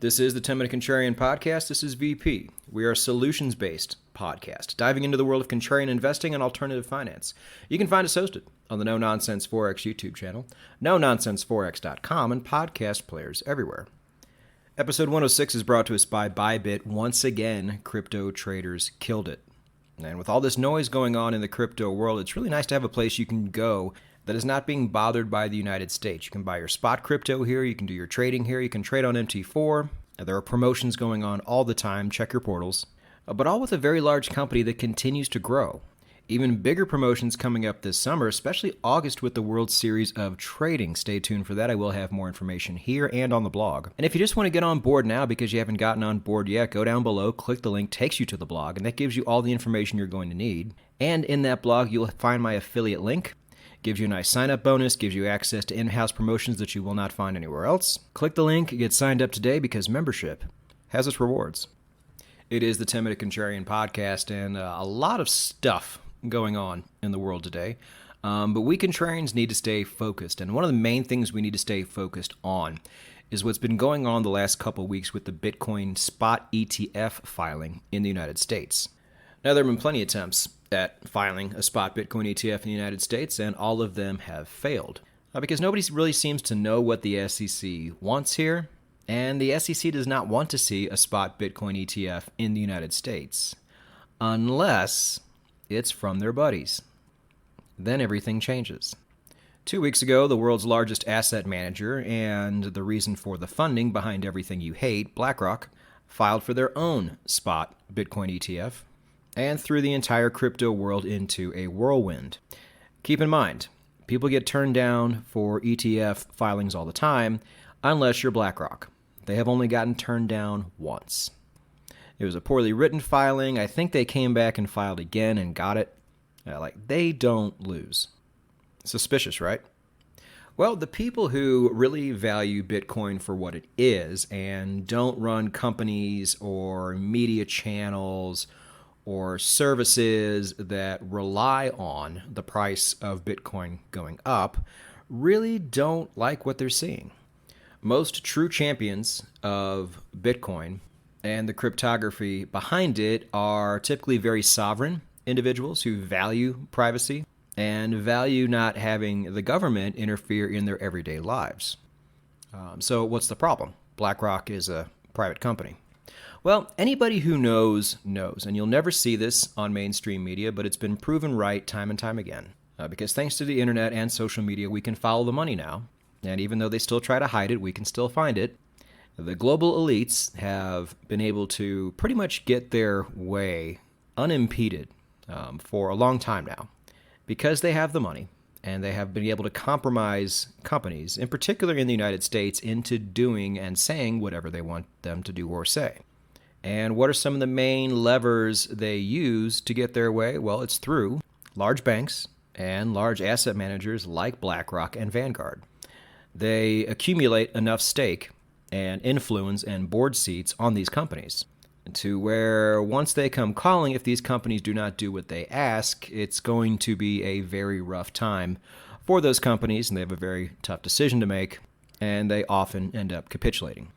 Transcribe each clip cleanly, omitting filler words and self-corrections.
This is the 10-Minute Contrarian Podcast. This is VP. We are a solutions-based podcast, diving into the world of contrarian investing and alternative finance. You can find us hosted on the No Nonsense Forex YouTube channel, NoNonsenseForex.com, and podcast players everywhere. Episode 106 is brought to us by Bybit. Once again, crypto traders killed it. And with all this noise going on in the crypto world, it's really nice to have a place you can go that is not being bothered by the United States. You can buy your spot crypto here, you can do your trading here, you can trade on MT4. There are promotions going on all the time, check your portals. But all with a very large company that continues to grow. Even bigger promotions coming up this summer, especially August with the World Series of Trading. Stay tuned for that. I will have more information here and on the blog. And if you just want to get on board now because you haven't gotten on board yet, go down below, click the link, takes you to the blog, and that gives you all the information you're going to need. And in that blog, you'll find my affiliate link. Gives you a nice sign-up bonus, gives you access to in-house promotions that you will not find anywhere else. Click the link, get signed up today because membership has its rewards. It is the 10-Minute Contrarian Podcast, and a lot of stuff going on in the world today. But we contrarians need to stay focused, and one of the main things we need to stay focused on is what's been going on the last couple of weeks with the Bitcoin spot ETF filing in the United States. Now, there have been plenty of attempts at filing a spot Bitcoin ETF in the United States, and all of them have failed. Because nobody really seems to know what the SEC wants here, and the SEC does not want to see a spot Bitcoin ETF in the United States, unless it's from their buddies. Then everything changes. 2 weeks ago, the world's largest asset manager, and the reason for the funding behind everything you hate, BlackRock, filed for their own spot Bitcoin ETF, and threw the entire crypto world into a whirlwind. Keep in mind, people get turned down for ETF filings all the time, unless you're BlackRock. They have only gotten turned down once. It was a poorly written filing. I think they came back and filed again and got it. They don't lose. Suspicious, right? Well, the people who really value Bitcoin for what it is and don't run companies or media channels or services that rely on the price of Bitcoin going up really don't like what they're seeing. Most true champions of Bitcoin and the cryptography behind it are typically very sovereign individuals who value privacy and value not having the government interfere in their everyday lives. So what's the problem? BlackRock is a private company. Well, anybody who knows, and you'll never see this on mainstream media, but it's been proven right time and time again. Because thanks to the internet and social media, we can follow the money now. And even though they still try to hide it, we can still find it. The global elites have been able to pretty much get their way unimpeded for a long time now. Because they have the money, and they have been able to compromise companies, in particular in the United States, into doing and saying whatever they want them to do or say. And what are some of the main levers they use to get their way? Well, it's through large banks and large asset managers like BlackRock and Vanguard. They accumulate enough stake and influence and board seats on these companies to where once they come calling, if these companies do not do what they ask, it's going to be a very rough time for those companies, and they have a very tough decision to make, and they often end up capitulating.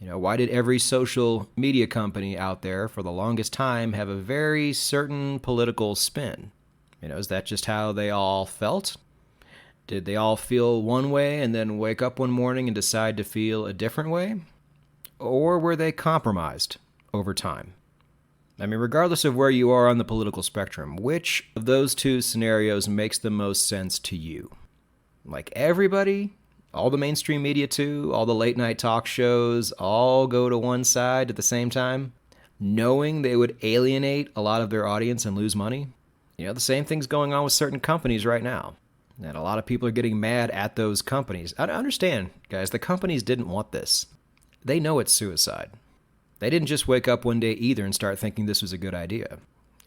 Why did every social media company out there for the longest time have a very certain political spin? Is that just how they all felt? Did they all feel one way and then wake up one morning and decide to feel a different way? Or were they compromised over time? Regardless of where you are on the political spectrum, which of those two scenarios makes the most sense to you? Everybody? All the mainstream media too, all the late night talk shows, all go to one side at the same time, knowing they would alienate a lot of their audience and lose money? The same thing's going on with certain companies right now. And a lot of people are getting mad at those companies. I understand, guys, the companies didn't want this. They know it's suicide. They didn't just wake up one day either and start thinking this was a good idea.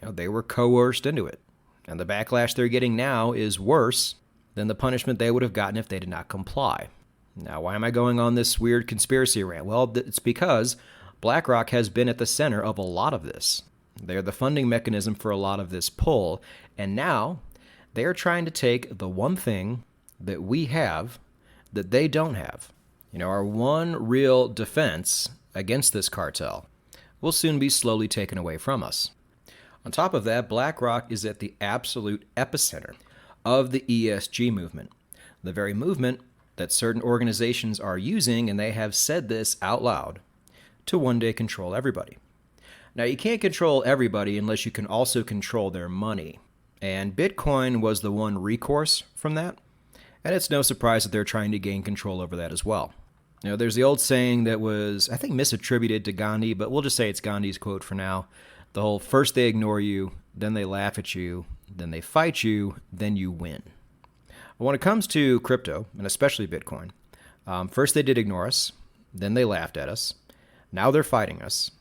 They were coerced into it. And the backlash they're getting now is worse than the punishment they would have gotten if they did not comply. Now, why am I going on this weird conspiracy rant? Well, it's because BlackRock has been at the center of a lot of this. They're the funding mechanism for a lot of this pull, and now they are trying to take the one thing that we have that they don't have. Our one real defense against this cartel will soon be slowly taken away from us. On top of that, BlackRock is at the absolute epicenter of the ESG movement, the very movement that certain organizations are using, and they have said this out loud, to one day control everybody. Now, you can't control everybody unless you can also control their money, and Bitcoin was the one recourse from that, and it's no surprise that they're trying to gain control over that as well. There's the old saying that was, I think, misattributed to Gandhi, but we'll just say it's Gandhi's quote for now. The whole first they ignore you, then they laugh at you, then they fight you, then you win. When it comes to crypto, and especially Bitcoin, first they did ignore us, then they laughed at us, now they're fighting us.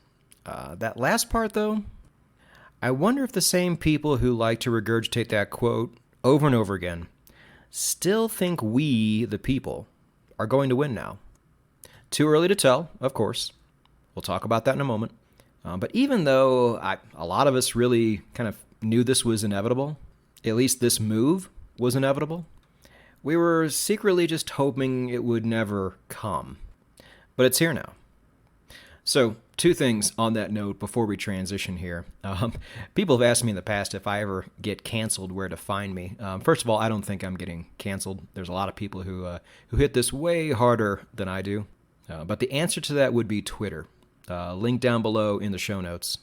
That last part, though, I wonder if the same people who like to regurgitate that quote over and over again still think we, the people, are going to win now. Too early to tell, of course. We'll talk about that in a moment. But even though a lot of us really kind of knew this was inevitable, at least this move was inevitable, we were secretly just hoping it would never come. But it's here now. So, two things on that note before we transition here. People have asked me in the past if I ever get canceled, where to find me. First of all, I don't think I'm getting canceled. There's a lot of people who hit this way harder than I do. But the answer to that would be Twitter. Link down below in the show notes.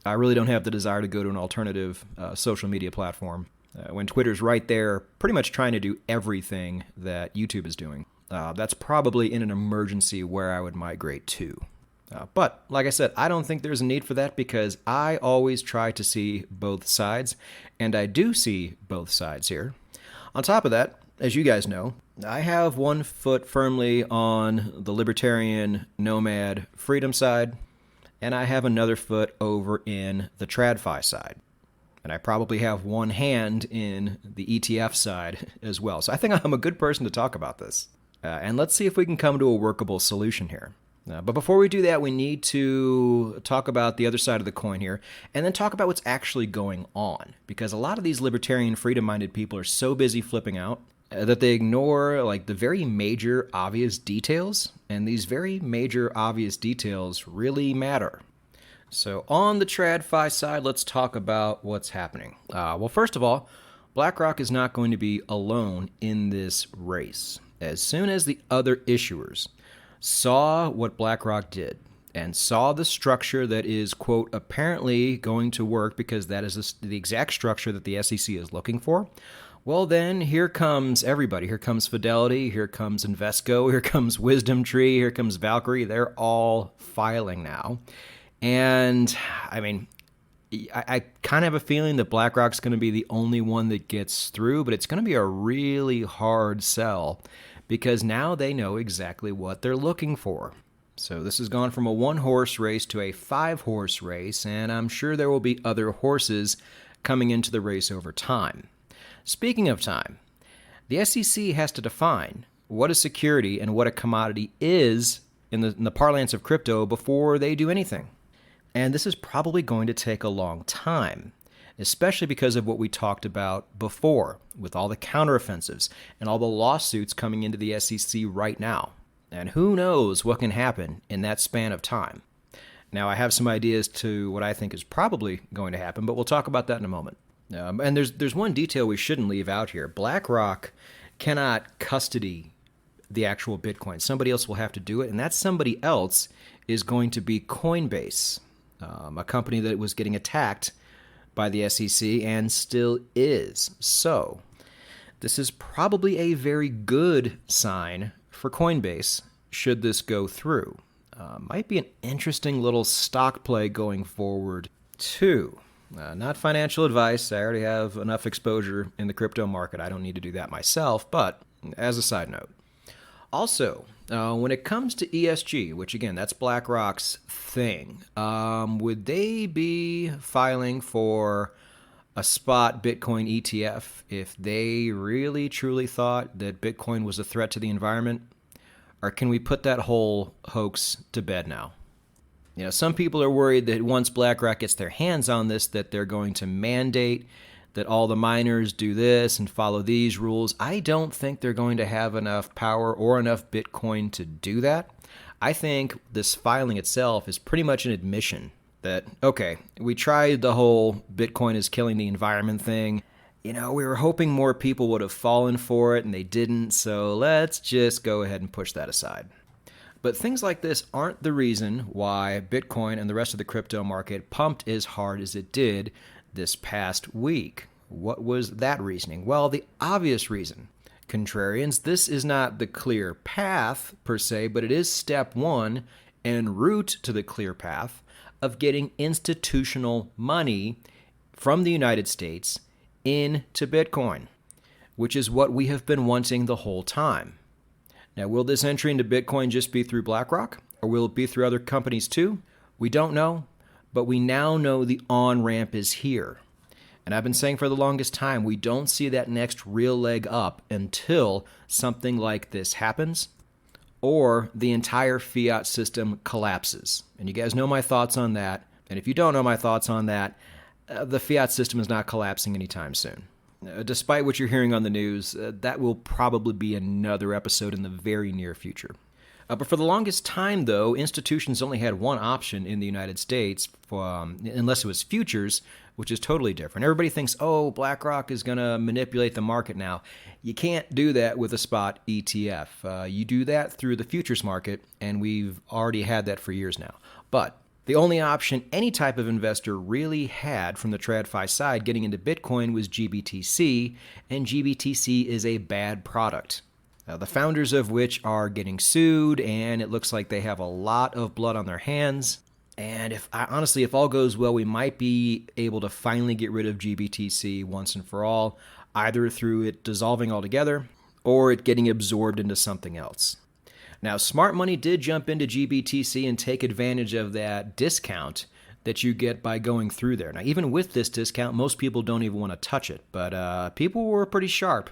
I really don't have the desire to go to an alternative social media platform when Twitter's right there pretty much trying to do everything that YouTube is doing. That's probably in an emergency where I would migrate to. But like I said, I don't think there's a need for that because I always try to see both sides, and I do see both sides here. On top of that, as you guys know, I have one foot firmly on the libertarian, nomad, freedom side, and I have another foot over in the TradFi side. And I probably have one hand in the ETF side as well. So I think I'm a good person to talk about this. And let's see if we can come to a workable solution here. But before we do that, we need to talk about the other side of the coin here, and then talk about what's actually going on. Because a lot of these libertarian, freedom-minded people are so busy flipping out that they ignore like the very major, obvious details, and these very major, obvious details really matter. So on the TradFi side, let's talk about what's happening. Well, first of all, BlackRock is not going to be alone in this race. As soon as the other issuers saw what BlackRock did and saw the structure that is, quote, apparently going to work because that is the exact structure that the SEC is looking for, well, then here comes everybody. Here comes Fidelity, here comes Invesco, here comes Wisdom Tree, here comes Valkyrie. They're all filing now. And, I mean, I kind of have a feeling that BlackRock's going to be the only one that gets through, but it's going to be a really hard sell because now they know exactly what they're looking for. So this has gone from a one-horse race to a five-horse race, and I'm sure there will be other horses coming into the race over time. Speaking of time, the SEC has to define what a security and what a commodity is in the parlance of crypto before they do anything. And this is probably going to take a long time, especially because of what we talked about before, with all the counteroffensives and all the lawsuits coming into the SEC right now. And who knows what can happen in that span of time. Now, I have some ideas to what I think is probably going to happen, but we'll talk about that in a moment. And there's one detail we shouldn't leave out here. BlackRock cannot custody the actual Bitcoin. Somebody else will have to do it, and that somebody else is going to be Coinbase, a company that was getting attacked by the SEC and still is. So this is probably a very good sign for Coinbase should this go through. Might be an interesting little stock play going forward, too. Not financial advice. I already have enough exposure in the crypto market. I don't need to do that myself, but as a side note. Also, when it comes to ESG, which again, that's BlackRock's thing, would they be filing for a spot Bitcoin ETF if they really truly thought that Bitcoin was a threat to the environment? Or can we put that whole hoax to bed now? You know, some people are worried that once BlackRock gets their hands on this, that they're going to mandate that all the miners do this and follow these rules. I don't think they're going to have enough power or enough Bitcoin to do that. I think this filing itself is pretty much an admission that, okay, we tried the whole Bitcoin is killing the environment thing. We were hoping more people would have fallen for it and they didn't, so let's just go ahead and push that aside. But things like this aren't the reason why Bitcoin and the rest of the crypto market pumped as hard as it did this past week. What was that reasoning? Well, the obvious reason. Contrarians, this is not the clear path per se, but it is step one en route to the clear path of getting institutional money from the United States into Bitcoin, which is what we have been wanting the whole time. Now, will this entry into Bitcoin just be through BlackRock, or will it be through other companies too? We don't know, but we now know the on-ramp is here. And I've been saying for the longest time, we don't see that next real leg up until something like this happens or the entire fiat system collapses. And you guys know my thoughts on that. And if you don't know my thoughts on that, the fiat system is not collapsing anytime soon. Despite what you're hearing on the news, that will probably be another episode in the very near future. But for the longest time, though, institutions only had one option in the United States, unless it was futures, which is totally different. Everybody thinks, oh, BlackRock is going to manipulate the market now. You can't do that with a spot ETF. You do that through the futures market, and we've already had that for years now. But the only option any type of investor really had from the TradFi side getting into Bitcoin was GBTC, and GBTC is a bad product. The founders of which are getting sued, and it looks like they have a lot of blood on their hands. And if all goes well, we might be able to finally get rid of GBTC once and for all, either through it dissolving altogether or it getting absorbed into something else. Now, smart money did jump into GBTC and take advantage of that discount that you get by going through there. Now, even with this discount, most people don't even want to touch it, but people were pretty sharp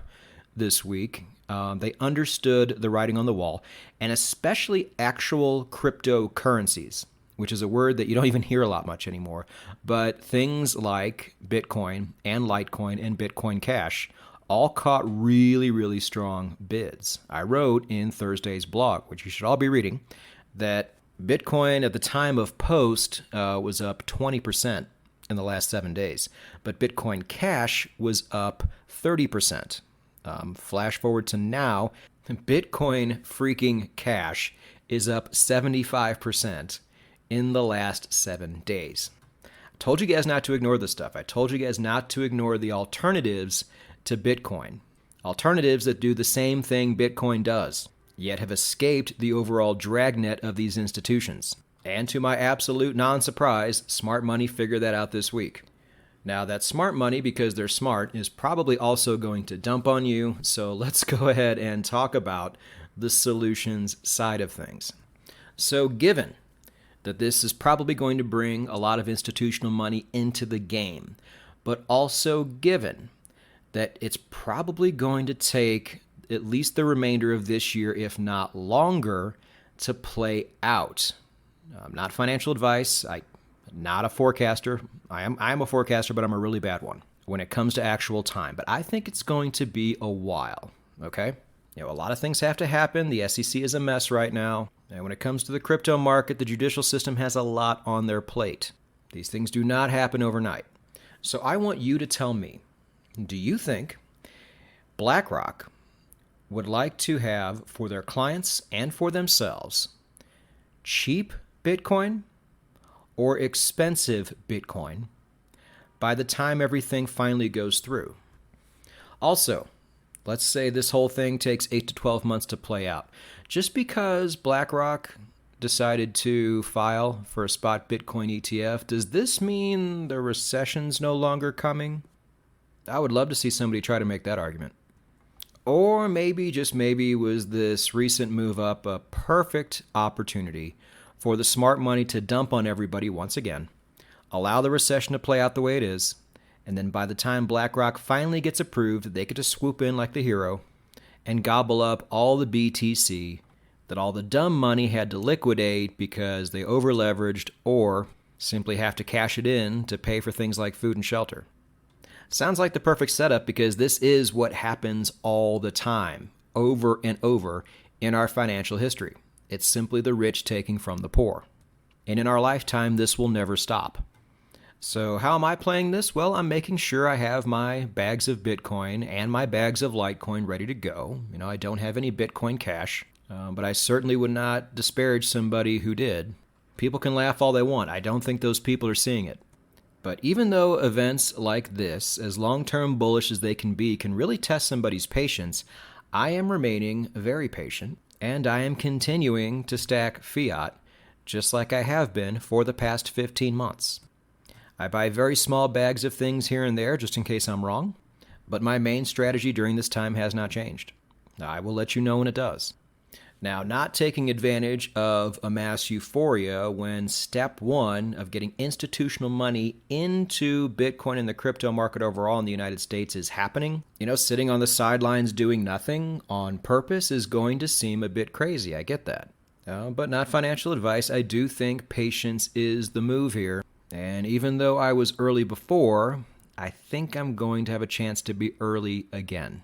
this week. They understood the writing on the wall, and especially actual cryptocurrencies, which is a word that you don't even hear a lot much anymore. But things like Bitcoin and Litecoin and Bitcoin Cash all caught really, really strong bids. I wrote in Thursday's blog, which you should all be reading, that Bitcoin at the time of post was up 20% in the last 7 days, but Bitcoin Cash was up 30%. Flash forward to now, Bitcoin freaking Cash is up 75% in the last 7 days. I told you guys not to ignore this stuff. I told you guys not to ignore the alternatives to Bitcoin. Alternatives that do the same thing Bitcoin does, yet have escaped the overall dragnet of these institutions. And to my absolute non-surprise, smart money figured that out this week. Now, that smart money, because they're smart, is probably also going to dump on you, so let's go ahead and talk about the solutions side of things. So given that this is probably going to bring a lot of institutional money into the game, but also given that it's probably going to take at least the remainder of this year, if not longer, to play out. Not financial advice. I'm not a forecaster. I am a forecaster, but I'm a really bad one when it comes to actual time. But I think it's going to be a while, okay? A lot of things have to happen. The SEC is a mess right now. And when it comes to the crypto market, the judicial system has a lot on their plate. These things do not happen overnight. So I want you to tell me, do you think BlackRock would like to have for their clients and for themselves cheap Bitcoin or expensive Bitcoin by the time everything finally goes through? Also, let's say this whole thing takes 8 to 12 months to play out. Just because BlackRock decided to file for a spot Bitcoin ETF, does this mean the recession's no longer coming? I would love to see somebody try to make that argument. Or maybe, just maybe, was this recent move up a perfect opportunity for the smart money to dump on everybody once again, allow the recession to play out the way it is, and then by the time BlackRock finally gets approved, they get to swoop in like the hero and gobble up all the BTC that all the dumb money had to liquidate because they over-leveraged or simply have to cash it in to pay for things like food and shelter. Sounds like the perfect setup because this is what happens all the time, over and over in our financial history. It's simply the rich taking from the poor. And in our lifetime, this will never stop. So how am I playing this? Well, I'm making sure I have my bags of Bitcoin and my bags of Litecoin ready to go. I don't have any Bitcoin cash, but I certainly would not disparage somebody who did. People can laugh all they want. I don't think those people are seeing it. But even though events like this, as long-term bullish as they can be, can really test somebody's patience, I am remaining very patient, and I am continuing to stack fiat, just like I have been for the past 15 months. I buy very small bags of things here and there just in case I'm wrong, but my main strategy during this time has not changed. I will let you know when it does. Now, not taking advantage of a mass euphoria when step one of getting institutional money into Bitcoin and the crypto market overall in the United States is happening, sitting on the sidelines doing nothing on purpose is going to seem a bit crazy. I get that. But not financial advice. I do think patience is the move here. And even though I was early before, I think I'm going to have a chance to be early again.